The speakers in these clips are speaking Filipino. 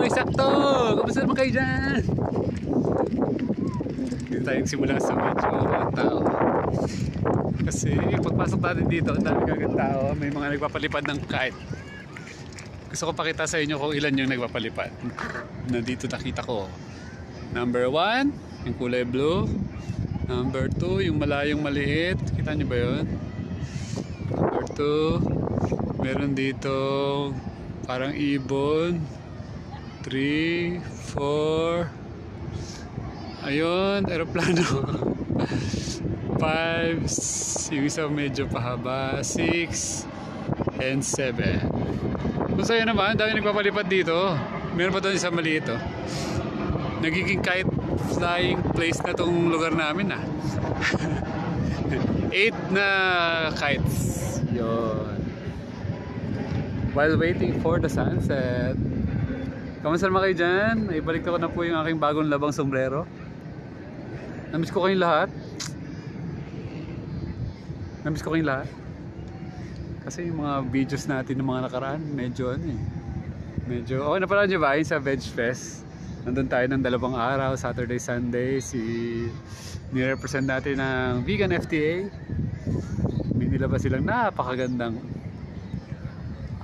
mga sakto! Kamusta naman kayo dyan? Dito tayong simula sa medyo walang tao. Kasi pagpasok natin dito, ang dami kagad tao. May mga nagpapalipad ng kite. Gusto ko pakita sa inyo kung ilan yung nagpapalipad. Nandito nakita ko. Number 1, yung kulay blue. Number 2, yung malayong maliit. Kita nyo ba yun? Number 2, meron dito parang ibon. 3, 4. Ayun, aeroplano. 5, yung isa medyo pahaba. 6 and 7. Masaya naman, dami nagpapalipad dito. Meron pa doon isang maliit, oh. Nagiging kite flying place na tong lugar namin, ah. 8 na kites. Yun. While waiting for the sunset. Kamusta naman kayo dyan? Ibalik ko na po yung aking bagong labang sombrero. Namiss ko kayong lahat. Namiss ko kayong lahat. Kasi yung mga videos natin ng mga nakaraan, medyo ano eh. Medyo, okay na pala nyo ba yun sa Veg Fest? Nandun tayo ng 2 araw, Saturday, Sunday. Nirepresent natin ng Vegan FTA. May nilabas silang napakagandang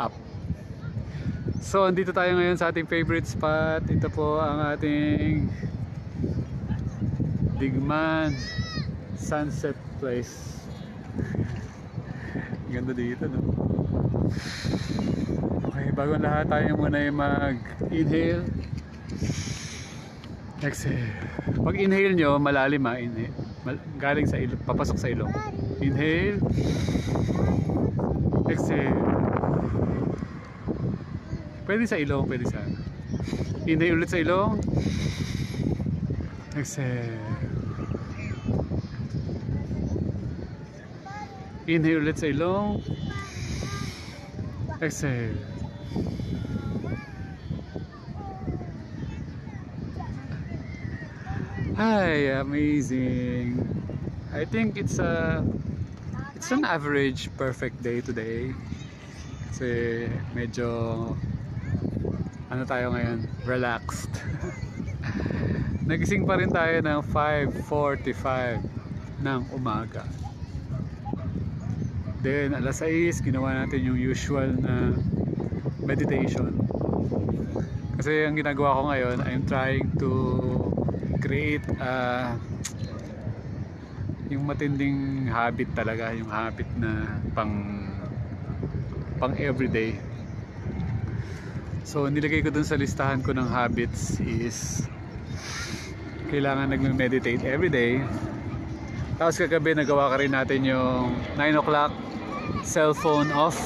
app. So, andito tayo ngayon sa ating favorite spot. Ito po ang ating Digman Sunset Place. Ganda dito, no? Okay, bago lahat tayo muna yung mag-inhale. Exhale. Pag inhale nyo, malalim, ha? Inhale. Galing sa ilong, papasok sa ilong. Inhale. Exhale. Pwede sa ilong, pwede sa... Inhale ulit sa ilong. Exhale. Inhale ulit sa ilong. Exhale. Hi, amazing. I think it's an average perfect day today. Kasi medyo ano tayo ngayon, relaxed. Nagising pa rin tayo ng 5:45 ng umaga. Then alas 6 ginawa natin yung usual na meditation. Kasi ang ginagawa ko ngayon, I'm trying to create yung matinding habit talaga, yung habit na pang everyday. So nilagay ko dun sa listahan ko ng habits is kailangan nagme-meditate everyday. Tapos kagabi nagawa ka rin natin yung 9 o'clock cellphone off.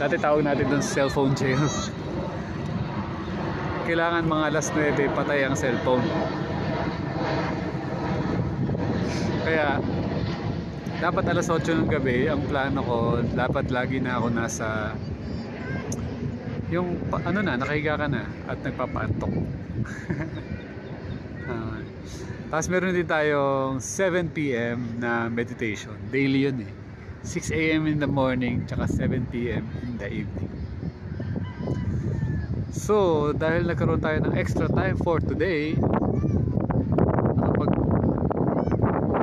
Dati tawag natin dun cellphone jail. Kailangan mga alas 9 patay ang cellphone. Kaya dapat alas 8 ng gabi ang plano ko, dapat lagi na ako nasa yung ano na, nakahiga ka na at nagpapaantok. Tapos meron din tayong 7 PM na meditation. Daily yun eh. 6 AM in the morning tsaka 7 PM in the evening. So dahil nagkaroon tayo ng extra time for today,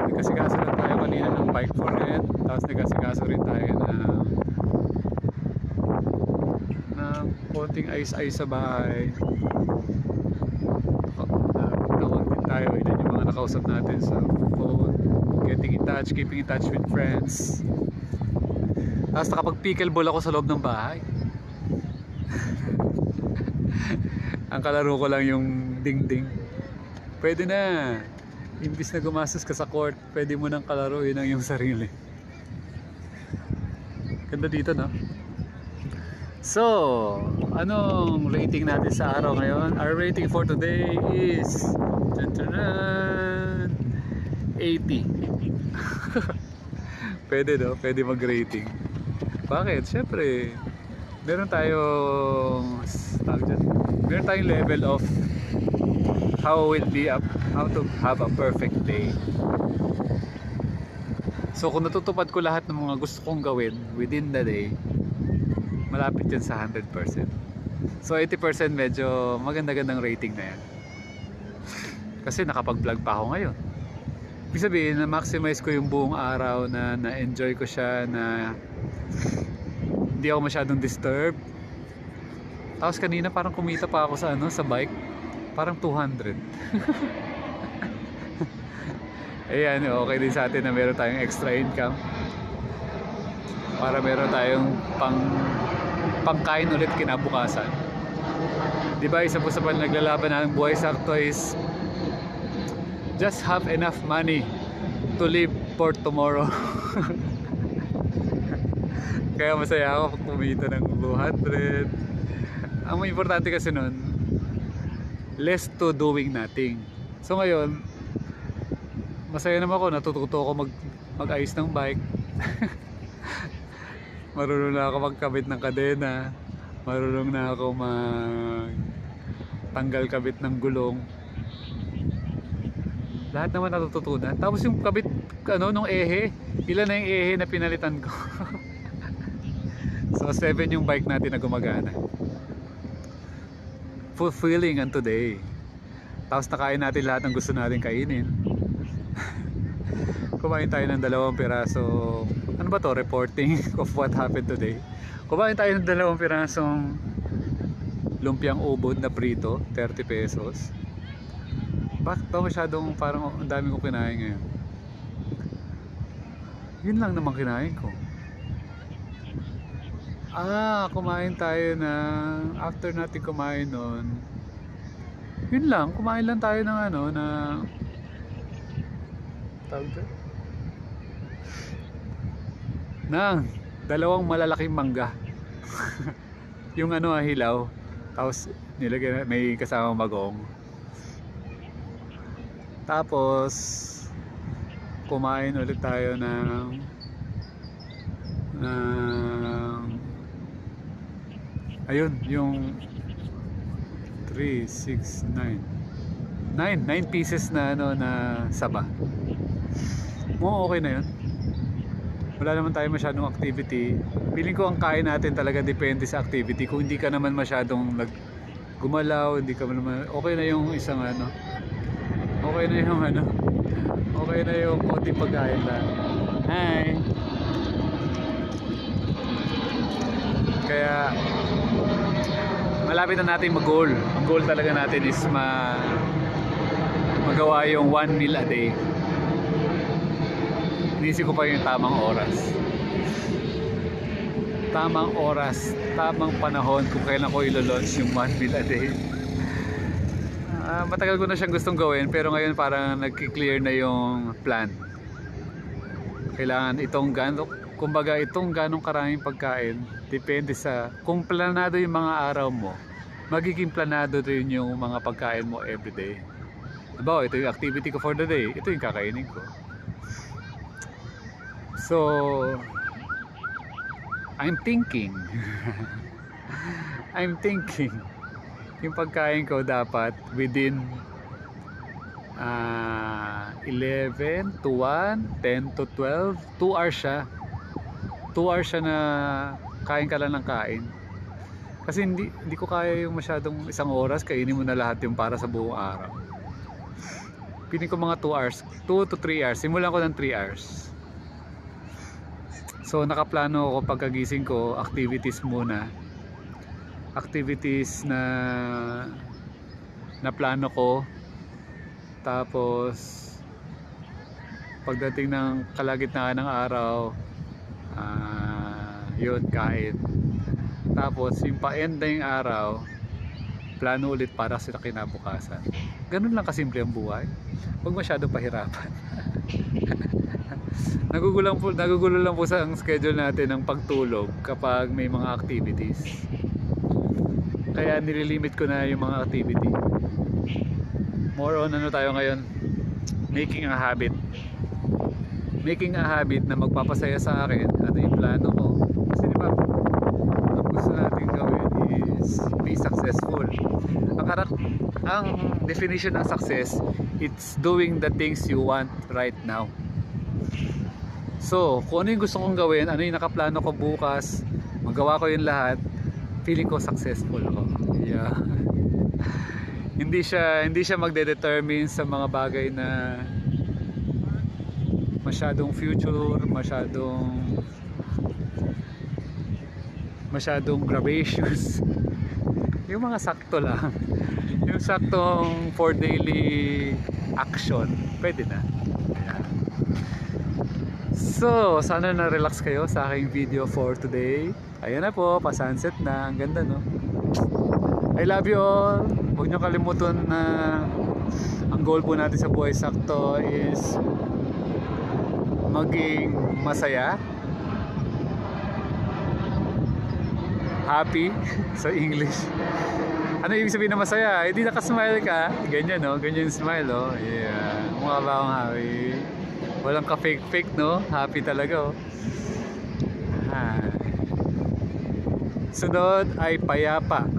nagkasikaso lang tayo kanina ng bike for rent. Tapos nagkasikaso rin tayo ng konting ayos-ayos sa bahay. Nakawag din tayo, ilan yung mga nakausap natin sa phone, getting in touch, keeping in touch with friends. Tapos nakapag-pickleball ako sa loob ng bahay. Ang kalaro ko lang yung ding-ding. Pwede na, imbis na gumastos ka sa court, pwede mo nang kalaruin ang iyong sarili. Ganda dito, no? So, anong rating natin sa araw ngayon? Our rating for today is 80. Pwede, no? Pwede mag-rating. Bakit? Siyempre, meron tayong level of how to have a perfect day. So kung natutupad ko lahat ng mga gusto kong gawin within the day, malapit yan sa 100%. So 80% medyo maganda-gandang rating na yan. Kasi nakapag-vlog pa ako ngayon. Ibig sabihin na maximize ko yung buong araw, na na-enjoy ko siya, na hindi ako masyadong disturb. Tapos kanina parang kumita pa ako sa sa bike. Parang 200. Ayan, okay din sa atin na meron tayong extra income. Para meron tayong pangkain ulit kinabukasan. Diba, isa po sa naglalaban ng buhay sakto is just have enough money to live for tomorrow. Kaya masaya ako pag kumita ng 200. Ang importante kasi nun, less to doing nothing. So ngayon, masaya naman ako, natututo ako mag-ayos ng bike. Marunong na ako magkabit ng kadena. Marunong na ako tanggal kabit ng gulong. Lahat naman natututunan. Tapos yung kabit nung ehe, ilan na yung ehe na pinalitan ko. So 7 yung bike natin na gumagana. Fulfilling on today. Tapos nakain natin lahat ng gusto natin kainin. Kumain tayo ng 2 piraso. Ano ba to? Reporting of what happened today. Kumain tayo ng 2 pirasong lumpiang ubod na prito, 30 pesos. Bakit ba masyadong parang ang dami kong kinain ngayon? Yun lang naman kinain ko. Kumain tayo after natin kumain nun, yun lang, kumain lang tayo ng tawag dyan? Ng 2 malalaking mangga. Yung hilaw, tapos nilagyan, may kasamang bagong. Tapos kumain ulit tayo ng ayun, yung 3, 6, 9 pieces na na saba. Okay na yun. Wala naman tayo masyadong activity. Feeling ko ang kain natin talaga depende sa activity. Kung hindi ka naman masyadong gumalaw, hindi ka naman, okay na yung isang okay na yung okay na yung konting pagkain lang. Hi! Kaya malapit na natin mag-goal. Ang goal talaga natin is magawa yung 1 meal a day. Inisip ko pa yung tamang oras. Tamang oras, tamang panahon kung kailan ko ilo-launch yung 1 meal a day. Matagal ko na siyang gustong gawin, pero ngayon parang nag-clear na yung plan. Kailangan itong ganong karaming pagkain, depende sa kung planado yung mga araw mo, magiging planado rin yung mga pagkain mo everyday. Diba, ito yung activity ko for the day, ito yung kakainin ko. So I'm thinking yung pagkain ko dapat within 11 to 1, 10 to 12, 2 hours siya. 2 hours siya na kain ka lang ng kain. Kasi hindi ko kaya yung masyadong 1 oras kainin mo na lahat yung para sa buong araw. Piling ko mga 2 hours, 2 to 3 hours. Simulan ko ng 3 hours. So nakaplano ako pagkagising ko, activities muna. Activities na plano ko. Tapos pagdating ng kalagitnaan ng araw, yun, kain. Tapos yung pa-end na yung araw, plano ulit para sa kinabukasan. Ganun lang kasimple ang buhay. Huwag masyadong pahirapan. Nagugulo lang po sa ang schedule natin ng pagtulog kapag may mga activities. Kaya nililimit ko na yung mga activity. More on tayo ngayon, making a habit na magpapasaya sa akin. Ano yung plano ko? Kasi diba, ang gusto natin gawin is be successful. Ang definition ng success, it's doing the things you want right now. So kung ano yung gusto kong gawin, ano yung nakaplano ko bukas, magawa ko yung lahat, feeling ko successful ako. Yeah. Hindi siya magde-determine sa mga bagay na masyadong future, masyadong gracious. Yung mga sakto lang. Yung saktong for daily action, pwede na. Ayan. So, sana na-relax kayo sa aking video for today. Ayan na po, pa-sunset na. Ang ganda, no? I love you all. Huwag nyo kalimutan na ang goal po natin sa Buhay Sakto is maging masaya, happy sa English. Ano ibig sabihin na masaya? Hindi nakasmile ka. Ganyan, no? Ganyan yung smile, oh. Yeah. Mukha ba akong happy? Walang ka-fake-fake, no? Happy talaga, oh. Sunod ay payapa.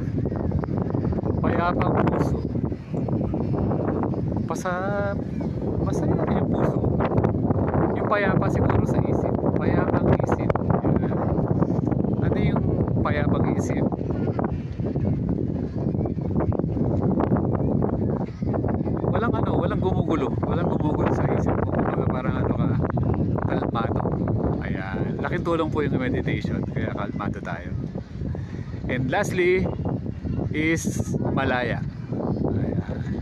Payapang puso. Masaya yung puso. Yung payapa siguro sa isip. Payapang isip. Ano yung payapang isip? Walang gumugulo sa isip mo. Parang ano ka, kalmado. Ayan, laking tulong po yung meditation, kaya kalmado tayo. And lastly is malaya. Ayan.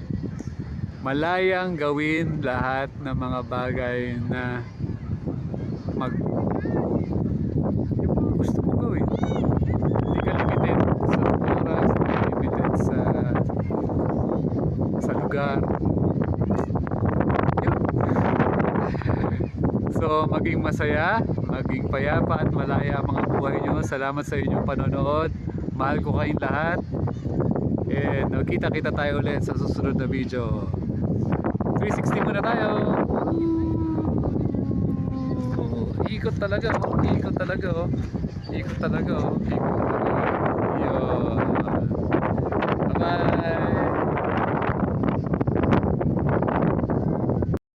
Malayang gawin lahat ng mga bagay na yung gusto mo gawin. Hindi ka limited sa oras, hindi ka limited sa lugar. Yun. So, maging masaya, maging payapa at malaya ang mga buhay nyo. Salamat sa inyong panonood. Mahal ko kayong lahat. And kita-kita tayo ulit sa susunod na video. 360 muna tayo. Ikot talaga, oh. Ikot talaga, oh. Ikot talaga, oh. Ikot talaga.